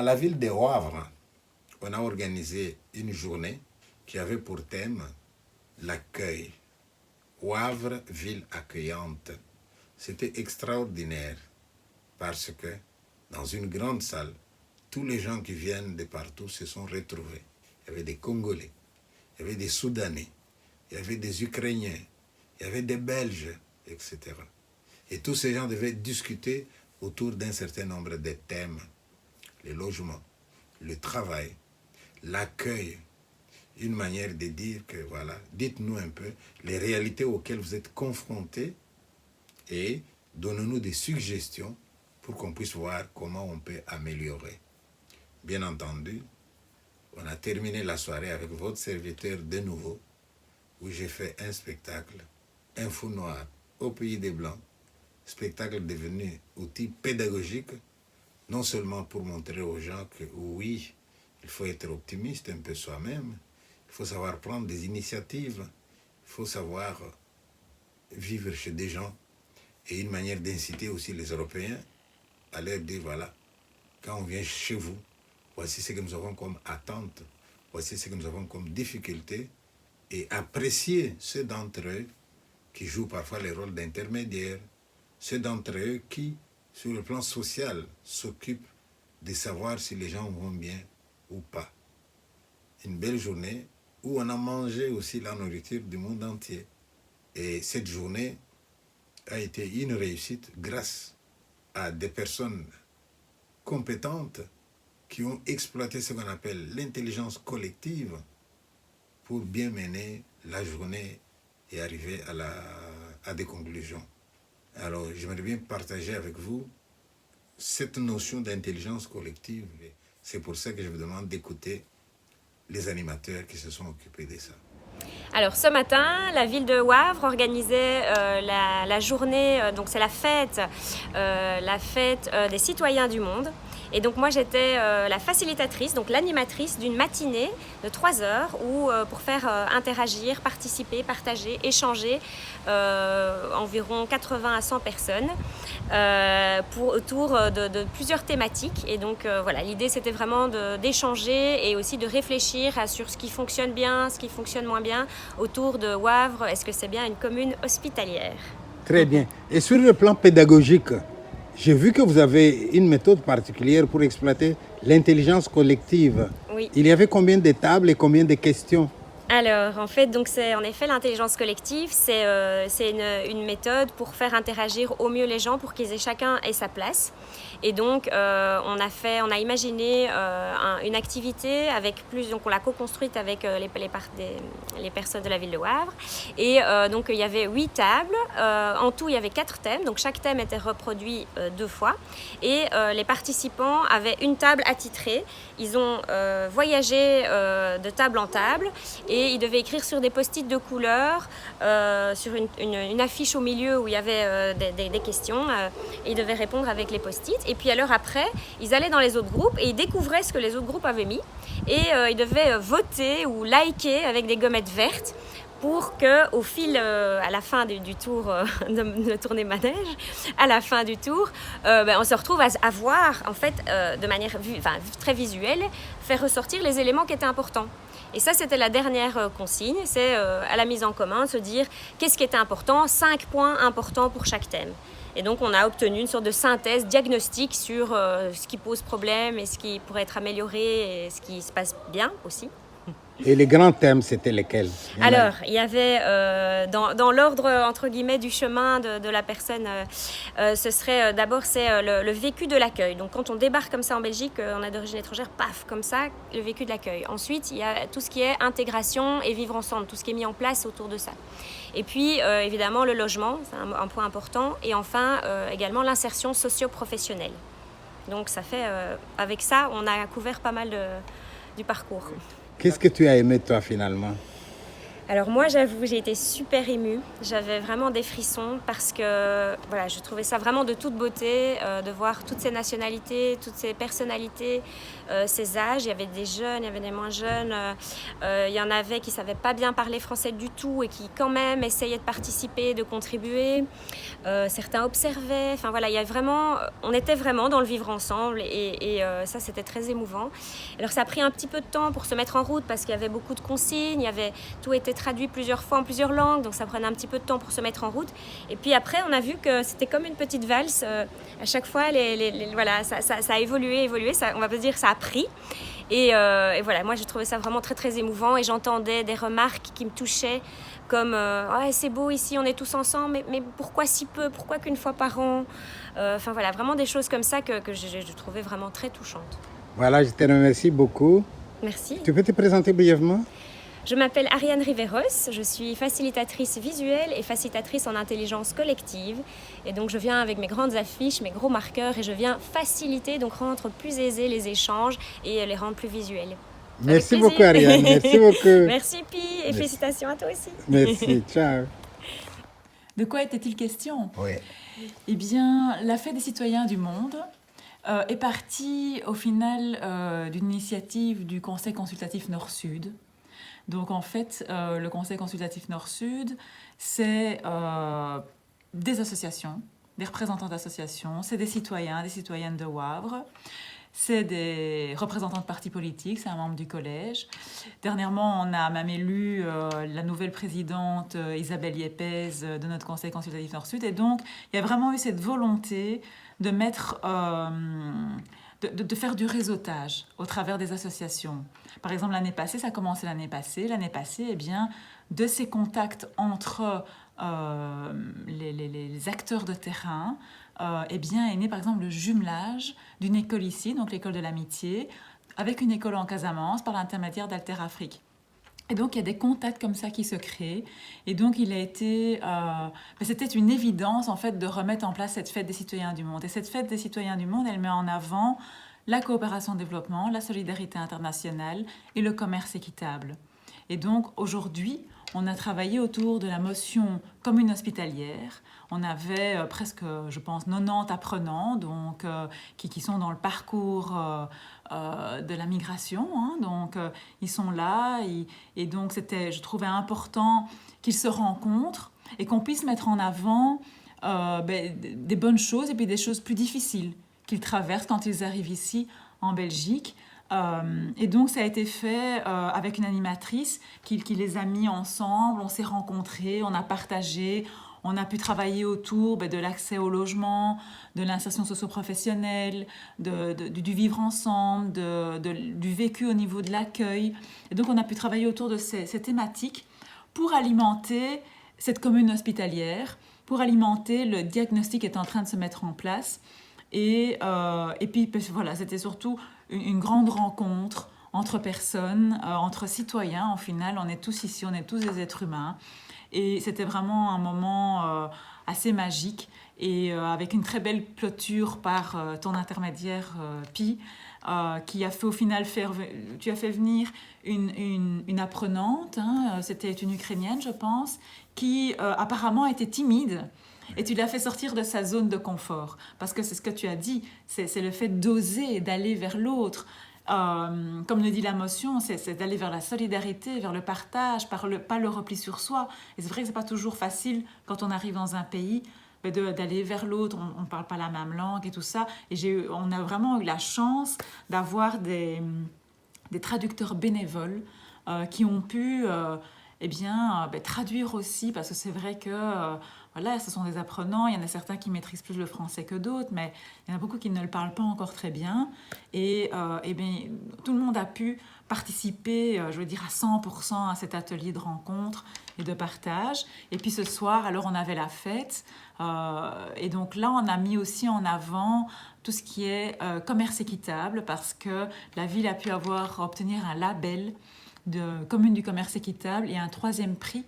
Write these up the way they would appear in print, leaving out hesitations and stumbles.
la ville de Wavre, on a organisé une journée qui avait pour thème l'accueil. Wavre, ville accueillante. C'était extraordinaire parce que dans une grande salle, tous les gens qui viennent de partout se sont retrouvés. Il y avait des Congolais, il y avait des Soudanais, il y avait des Ukrainiens, il y avait des Belges, etc. Et tous ces gens devaient discuter autour d'un certain nombre de thèmes. Le logement, le travail, l'accueil. Une manière de dire que, voilà, dites-nous un peu les réalités auxquelles vous êtes confrontés et donnez-nous des suggestions pour qu'on puisse voir comment on peut améliorer. Bien entendu, on a terminé la soirée avec votre serviteur de nouveau, où j'ai fait un spectacle, Info Noir, au pays des Blancs, spectacle devenu outil pédagogique, non seulement pour montrer aux gens que oui, il faut être optimiste un peu soi-même, il faut savoir prendre des initiatives, il faut savoir vivre chez des gens, et une manière d'inciter aussi les Européens à leur dire, voilà, quand on vient chez vous, voici ce que nous avons comme attente, voici ce que nous avons comme difficulté, et apprécier ceux d'entre eux qui jouent parfois les rôles d'intermédiaires, ceux d'entre eux qui, sur le plan social, s'occupent de savoir si les gens vont bien ou pas. Une belle journée où on a mangé aussi la nourriture du monde entier. Et cette journée a été une réussite grâce à des personnes compétentes qui ont exploité ce qu'on appelle l'intelligence collective pour bien mener la journée et arriver à des conclusions. Alors, j'aimerais bien partager avec vous cette notion d'intelligence collective. C'est pour ça que je vous demande d'écouter les animateurs qui se sont occupés de ça. Alors ce matin, la ville de Wavre organisait la journée, donc c'est la fête des citoyens du monde. Et donc moi j'étais la facilitatrice, donc l'animatrice d'une matinée de 3 heures où, pour faire interagir, participer, partager, échanger environ 80 à 100 personnes autour de plusieurs thématiques. Et donc voilà, l'idée c'était vraiment d'échanger et aussi de réfléchir sur ce qui fonctionne bien, ce qui fonctionne moins bien autour de Wavre. Est-ce que c'est bien une commune hospitalière? Très bien. Et sur le plan pédagogique, j'ai vu que vous avez une méthode particulière pour exploiter l'intelligence collective. Oui. Il y avait combien de tables et combien de questions? Alors, en fait, donc c'est en effet l'intelligence collective, c'est une méthode pour faire interagir au mieux les gens, pour qu'ils aient chacun ait sa place. Et donc, on a imaginé une activité donc on l'a co-construite avec les personnes de la ville de Wavre. Et donc, il y avait 8 tables. En tout, il y avait 4 thèmes. Donc, chaque thème était reproduit 2 fois. Et les participants avaient une table attitrée. Ils ont voyagé de table en table et ils devaient écrire sur des post-it de couleur, sur une affiche au milieu où il y avait des questions. Et ils devaient répondre avec les post-it. Et puis alors après, ils allaient dans les autres groupes et ils découvraient ce que les autres groupes avaient mis. Et ils devaient voter ou liker avec des gommettes vertes pour qu'au fil, à la fin du tour de tournée manège, à la fin du tour, on se retrouve à voir, en fait, de manière très visuelle, faire ressortir les éléments qui étaient importants. Et ça, c'était la dernière consigne, c'est à la mise en commun, de se dire qu'est-ce qui était important, 5 points importants pour chaque thème. Et donc, on a obtenu une sorte de synthèse diagnostique sur ce qui pose problème et ce qui pourrait être amélioré et ce qui se passe bien aussi. Et les grands thèmes, c'était lesquels? Alors, il y avait, dans l'ordre, entre guillemets, du chemin de la personne, ce serait d'abord, c'est le vécu de l'accueil. Donc, quand on débarque comme ça en Belgique, on est d'origine étrangère, paf, comme ça, le vécu de l'accueil. Ensuite, il y a tout ce qui est intégration et vivre ensemble, tout ce qui est mis en place autour de ça. Et puis, évidemment, le logement, c'est un point important. Et enfin, également, l'insertion socio-professionnelle. Donc, ça fait, avec ça, on a couvert pas mal du parcours. Qu'est-ce que tu as aimé, toi, finalement? Alors moi, j'avoue, j'ai été super émue. J'avais vraiment des frissons parce que voilà, je trouvais ça vraiment de toute beauté de voir toutes ces nationalités, toutes ces personnalités, ces âges. Il y avait des jeunes, il y avait des moins jeunes. Il y en avait qui ne savaient pas bien parler français du tout et qui quand même essayaient de participer, de contribuer. Certains observaient. Enfin voilà, il y a vraiment, on était vraiment dans le vivre ensemble et ça, c'était très émouvant. Alors ça a pris un petit peu de temps pour se mettre en route parce qu'il y avait beaucoup de consignes, tout était traduit plusieurs fois en plusieurs langues, donc ça prenait un petit peu de temps pour se mettre en route. Et puis après, on a vu que c'était comme une petite valse. À chaque fois, voilà, ça a évolué, ça, on va pas dire ça a pris. Et voilà, moi, j'ai trouvé ça vraiment très, très émouvant. Et j'entendais des remarques qui me touchaient, comme ouais, c'est beau ici, on est tous ensemble, mais pourquoi si peu? Pourquoi qu'une fois par an? Enfin voilà, vraiment des choses comme ça que je trouvais vraiment très touchantes. Voilà, je te remercie beaucoup. Merci. Tu peux te présenter brièvement? Je m'appelle Ariane Riveros, je suis facilitatrice visuelle et facilitatrice en intelligence collective. Et donc je viens avec mes grandes affiches, mes gros marqueurs et je viens faciliter, donc rendre plus aisés les échanges et les rendre plus visuels. Merci beaucoup Ariane, merci beaucoup. Merci Pi et félicitations à toi aussi. Merci, ciao. De quoi était-il question? Oui. Eh bien, la Fête des citoyens du monde est partie au final d'une initiative du Conseil consultatif Nord-Sud. Donc en fait, le Conseil consultatif Nord-Sud, c'est des associations, des représentants d'associations, c'est des citoyens, des citoyennes de Wavre, c'est des représentants de partis politiques, c'est un membre du collège. Dernièrement, on a même élu la nouvelle présidente Isabelle Yepes de notre Conseil consultatif Nord-Sud. Et donc, il y a vraiment eu cette volonté de mettre... de faire du réseautage au travers des associations. Par exemple, l'année passée, ça a commencé l'année passée. L'année passée, eh bien, de ces contacts entre les acteurs de terrain, eh bien, est né par exemple le jumelage d'une école ici, donc l'école de l'amitié, avec une école en Casamance par l'intermédiaire d'Alter Afrique. Et donc, il y a des contacts comme ça qui se créent. Et donc, il a été... c'était une évidence, en fait, de remettre en place cette fête des citoyens du monde. Et cette fête des citoyens du monde, elle met en avant la coopération développement, la solidarité internationale et le commerce équitable. Et donc, aujourd'hui, on a travaillé autour de la motion commune hospitalière. On avait presque, je pense, 90 apprenants donc, qui sont dans le parcours de la migration. Hein, donc, ils sont là. Et donc, je trouvais important qu'ils se rencontrent et qu'on puisse mettre en avant des bonnes choses et puis des choses plus difficiles qu'ils traversent quand ils arrivent ici en Belgique. Et donc ça a été fait avec une animatrice qui les a mis ensemble, on s'est rencontrés, on a partagé, on a pu travailler autour de l'accès au logement, de l'insertion socio-professionnelle, du vivre ensemble, du vécu au niveau de l'accueil. Et donc on a pu travailler autour de ces thématiques pour alimenter cette commune hospitalière, pour alimenter le diagnostic qui est en train de se mettre en place. Et puis voilà, c'était surtout une grande rencontre entre personnes, entre citoyens. En final, on est tous ici, on est tous des êtres humains. Et c'était vraiment un moment assez magique et avec une très belle clôture par ton intermédiaire, Pi, qui a fait au final tu as fait venir une apprenante, hein, c'était une Ukrainienne, je pense, qui apparemment était timide. Et tu l'as fait sortir de sa zone de confort. Parce que c'est ce que tu as dit, c'est le fait d'oser, d'aller vers l'autre. Comme le dit la motion, c'est d'aller vers la solidarité, vers le partage, pas le repli sur soi. Et c'est vrai que ce n'est pas toujours facile quand on arrive dans un pays d'aller vers l'autre, on ne parle pas la même langue et tout ça. Et on a vraiment eu la chance d'avoir des traducteurs bénévoles qui ont pu traduire aussi, parce que c'est vrai que voilà, ce sont des apprenants, il y en a certains qui maîtrisent plus le français que d'autres, mais il y en a beaucoup qui ne le parlent pas encore très bien. Et tout le monde a pu participer, je veux dire, à 100% à cet atelier de rencontre et de partage. Et puis ce soir, alors on avait la fête. Et donc là, on a mis aussi en avant tout ce qui est commerce équitable, parce que la ville a pu obtenir un label de commune du commerce équitable et un troisième prix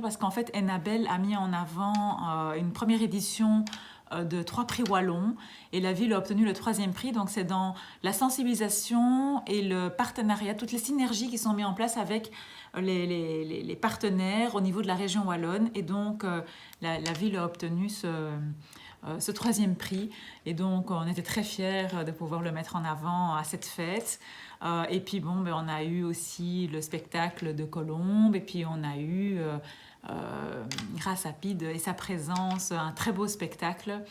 parce qu'en fait Enabel a mis en avant une première édition de 3 prix wallons et la ville a obtenu le 3e prix. Donc c'est dans la sensibilisation et le partenariat, toutes les synergies qui sont mises en place avec les partenaires au niveau de la région wallonne. Et donc la ville a obtenu ce 3e prix. Et donc on était très fiers de pouvoir le mettre en avant à cette fête. Et puis bon, on a eu aussi le spectacle de Colombe et puis on a eu... grâce à Pide et sa présence, un très beau spectacle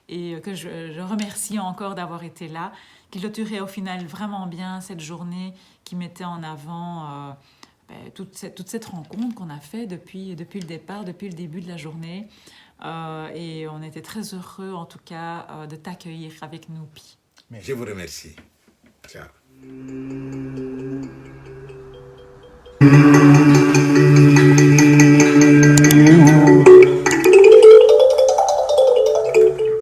et que je remercie encore d'avoir été là, qui clôturait au final vraiment bien cette journée, qui mettait en avant toute cette rencontre qu'on a fait depuis le départ, depuis le début de la journée. Et on était très heureux en tout cas de t'accueillir avec nous, Pi. Je vous remercie. Ciao.